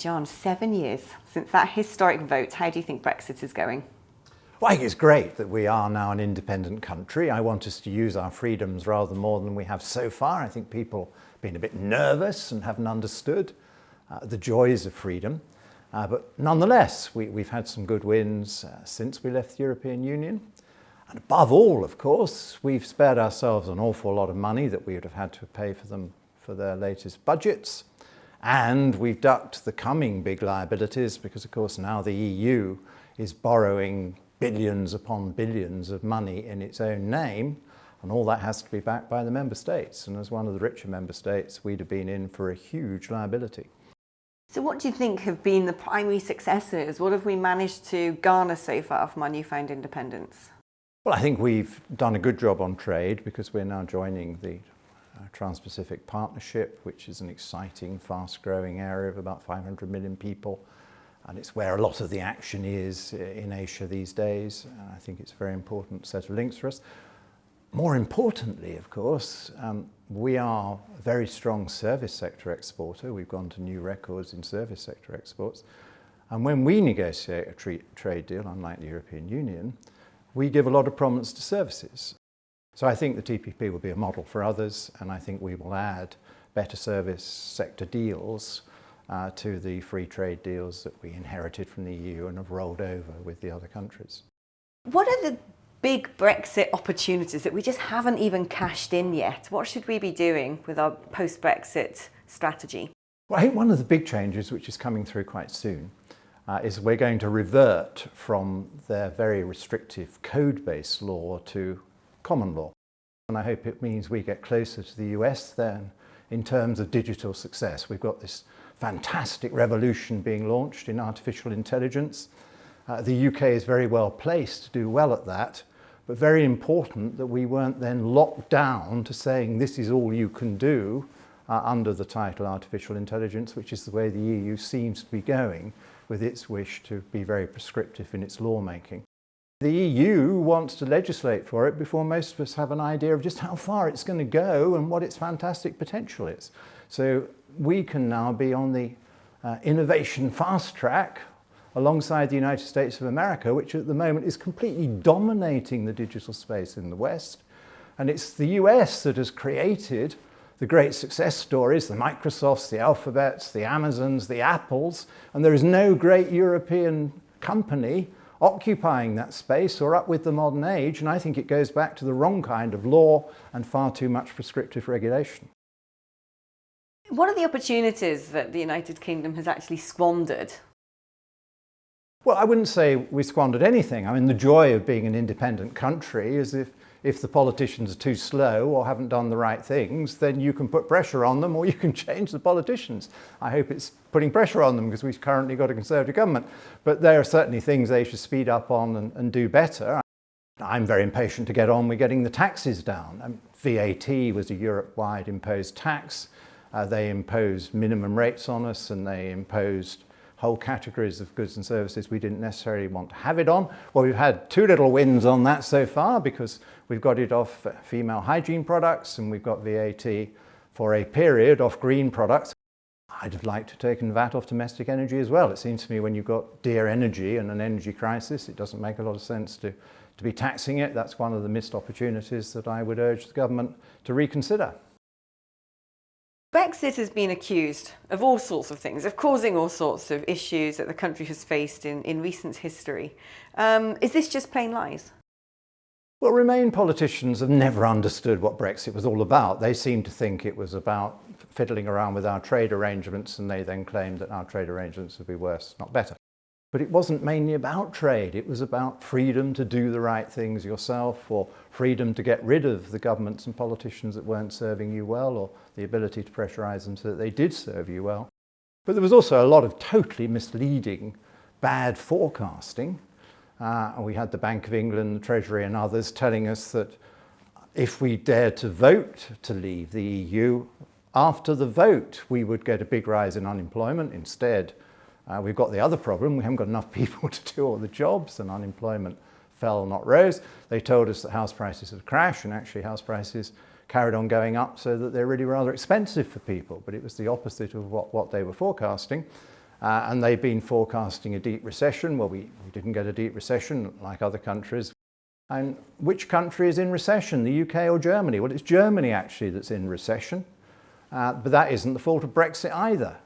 John, 7 years since that historic vote. How do you think Brexit is going? Well, I think it's great that we are now an independent country. I want us to use our freedoms rather more than we have so far. I think people have been a bit nervous and haven't understood the joys of freedom. But nonetheless, we've had some good wins since we left the European Union. And above all, of course, we've spared ourselves an awful lot of money that we would have had to pay for them for their latest budgets. And we've ducked the coming big liabilities because, of course, now the EU is borrowing billions upon billions of money in its own name, and all that has to be backed by the member states. And as one of the richer member states, we'd have been in for a huge liability. So what do you think have been the primary successes? What have we managed to garner so far from our newfound independence? Well, I think we've done a good job on trade because we're now joining the Trans-Pacific Partnership, which is an exciting, fast-growing area of about 500 million people. And it's where a lot of the action is in Asia these days. I think it's a very important set of links for us. More importantly, of course, we are a very strong service sector exporter. We've gone to new records in service sector exports. And when we negotiate a trade deal, unlike the European Union, we give a lot of prominence to services. So I think the TPP will be a model for others, and I think we will add better service sector deals to the free trade deals that we inherited from the EU and have rolled over with the other countries. What are the big Brexit opportunities that we just haven't even cashed in yet? What should we be doing with our post-Brexit strategy? Well, I think one of the big changes which is coming through quite soon is we're going to revert from their very restrictive code-based law to common law. And I hope it means we get closer to the US then in terms of digital success. We've got this fantastic revolution being launched in artificial intelligence. The UK is very well placed to do well at that, but very important that we weren't then locked down to saying this is all you can do under the title artificial intelligence, which is the way the EU seems to be going with its wish to be very prescriptive in its lawmaking. The EU wants to legislate for it before most of us have an idea of just how far it's going to go and what its fantastic potential is. So we can now be on the innovation fast track alongside the United States of America, which at the moment is completely dominating the digital space in the West. And it's the US that has created the great success stories, the Microsofts, the Alphabets, the Amazons, the Apples, and there is no great European company occupying that space or up with the modern age, and I think it goes back to the wrong kind of law and far too much prescriptive regulation. What are the opportunities that the United Kingdom has actually squandered? Well, I wouldn't say we squandered anything. I mean, the joy of being an independent country is if the politicians are too slow or haven't done the right things, then you can put pressure on them or you can change the politicians. I hope it's putting pressure on them because we've currently got a Conservative government. But there are certainly things they should speed up on and do better. I'm very impatient to get on with getting the taxes down. VAT was a Europe-wide imposed tax. They imposed minimum rates on us and they imposed whole categories of goods and services we didn't necessarily want to have it on. Well, we've had two little wins on that so far because we've got it off female hygiene products and we've got VAT for a period off green products. I'd have liked to take VAT off domestic energy as well. It seems to me when you've got dear energy and an energy crisis, it doesn't make a lot of sense to be taxing it. That's one of the missed opportunities that I would urge the government to reconsider. Brexit has been accused of all sorts of things, of causing all sorts of issues that the country has faced in recent history. Is this just plain lies? Well, Remain politicians have never understood what Brexit was all about. They seem to think it was about fiddling around with our trade arrangements, and they then claimed that our trade arrangements would be worse, not better. But it wasn't mainly about trade. It was about freedom to do the right things yourself, or freedom to get rid of the governments and politicians that weren't serving you well, or the ability to pressurize them so that they did serve you well. But there was also a lot of totally misleading, bad forecasting. We had the Bank of England, the Treasury and others telling us that if we dared to vote to leave the EU, after the vote we would get a big rise in unemployment. Instead, we've got the other problem. We haven't got enough people to do all the jobs, and unemployment fell, not rose. They told us that house prices had crashed, and actually house prices carried on going up so that they're really rather expensive for people. But it was the opposite of what they were forecasting. And they've been forecasting a deep recession. Well, we didn't get a deep recession like other countries. And which country is in recession, the UK or Germany? Well, it's Germany actually that's in recession, but that isn't the fault of Brexit either.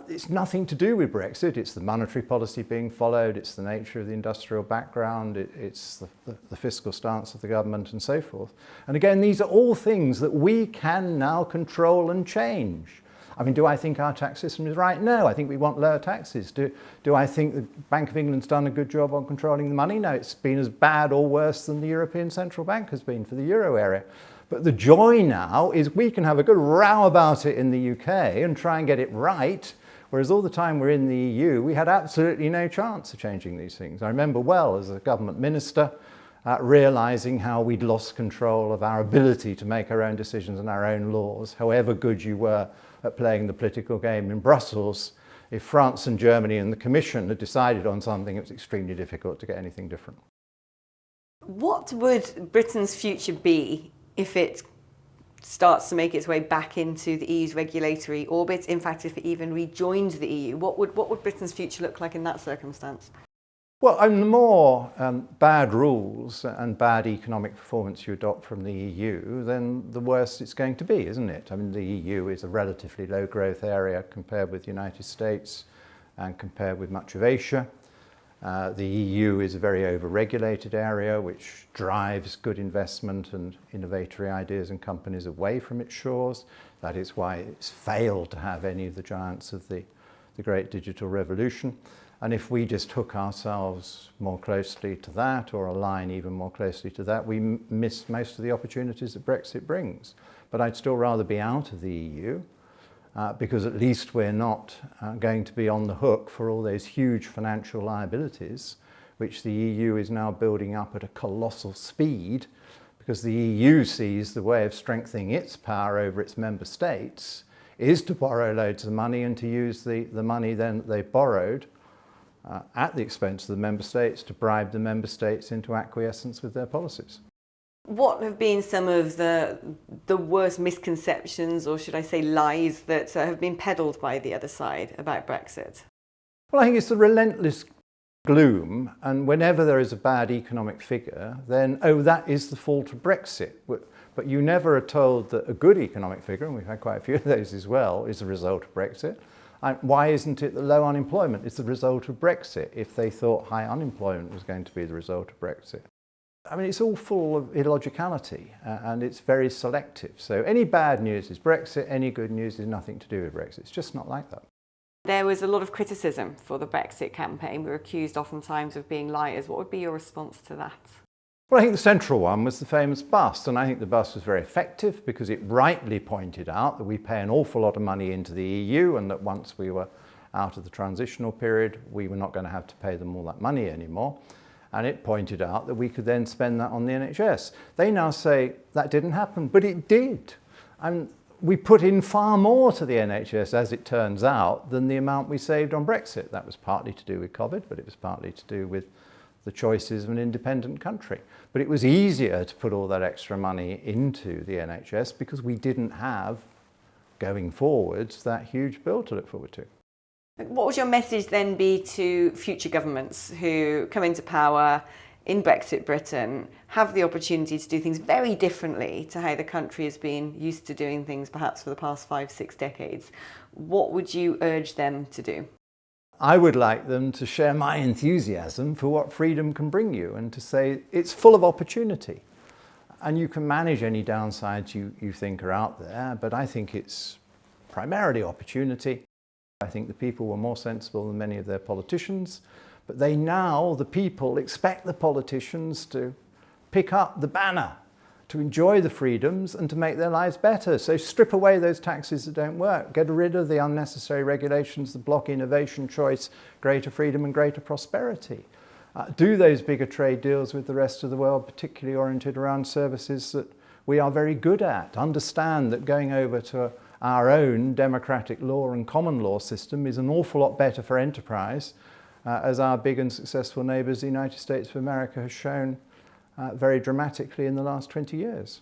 It's nothing to do with Brexit. It's the monetary policy being followed, it's the nature of the industrial background, it's the fiscal stance of the government and so forth. And again, these are all things that we can now control and change. I mean, do I think our tax system is right? No, I think we want lower taxes. Do I think the Bank of England's done a good job on controlling the money? No, it's been as bad or worse than the European Central Bank has been for the euro area. But the joy now is we can have a good row about it in the UK and try and get it right, whereas all the time we're in the EU, we had absolutely no chance of changing these things. I remember well as a government minister realising how we'd lost control of our ability to make our own decisions and our own laws, however good you were at playing the political game in Brussels. If France and Germany and the Commission had decided on something, it was extremely difficult to get anything different. What would Britain's future be if it starts to make its way back into the EU's regulatory orbit? In fact, if it even rejoined the EU, what would Britain's future look like in that circumstance? Well, the more bad rules and bad economic performance you adopt from the EU, then the worse it's going to be, isn't it? I mean, the EU is a relatively low growth area compared with the United States and compared with much of Asia. The EU is a very over-regulated area which drives good investment and innovatory ideas and companies away from its shores. That is why it's failed to have any of the giants of the great digital revolution. And if we just hook ourselves more closely to that or align even more closely to that, we miss most of the opportunities that Brexit brings. But I'd still rather be out of the EU because at least we're not going to be on the hook for all those huge financial liabilities which the EU is now building up at a colossal speed, because the EU sees the way of strengthening its power over its member states is to borrow loads of money and to use the money then that they've borrowed at the expense of the member states to bribe the member states into acquiescence with their policies. What have been some of the worst misconceptions, or should I say lies, that have been peddled by the other side about Brexit? Well, I think it's the relentless gloom, and whenever there is a bad economic figure, then, oh, that is the fault of Brexit. But you never are told that a good economic figure, and we've had quite a few of those as well, is a result of Brexit. And why isn't it that low unemployment is the result of Brexit if they thought high unemployment was going to be the result of Brexit? I mean, it's all full of illogicality and it's very selective. So any bad news is Brexit, any good news is nothing to do with Brexit. It's just not like that. There was a lot of criticism for the Brexit campaign. We were accused oftentimes of being liars. What would be your response to that? Well, I think the central one was the famous bust, and I think the bust was very effective because it rightly pointed out that we pay an awful lot of money into the EU and that once we were out of the transitional period, we were not going to have to pay them all that money anymore. And it pointed out that we could then spend that on the NHS. They now say that didn't happen, but it did. And we put in far more to the NHS, as it turns out, than the amount we saved on Brexit. That was partly to do with COVID, but it was partly to do with the choices of an independent country. But it was easier to put all that extra money into the NHS because we didn't have, going forwards, that huge bill to look forward to. What would your message then be to future governments who come into power in Brexit Britain, have the opportunity to do things very differently to how the country has been used to doing things perhaps for the past 5-6 decades? What would you urge them to do? I would like them to share my enthusiasm for what freedom can bring you and to say it's full of opportunity and you can manage any downsides you think are out there, but I think it's primarily opportunity. I think the people were more sensible than many of their politicians, but the people expect the politicians to pick up the banner, to enjoy the freedoms and to make their lives better. So strip away those taxes that don't work, get rid of the unnecessary regulations that block innovation, choice, greater freedom and greater prosperity. Do those bigger trade deals with the rest of the world, particularly oriented around services that we are very good at. Understand that going over to our own democratic law and common law system is an awful lot better for enterprise, as our big and successful neighbours, the United States of America, has shown very dramatically in the last 20 years.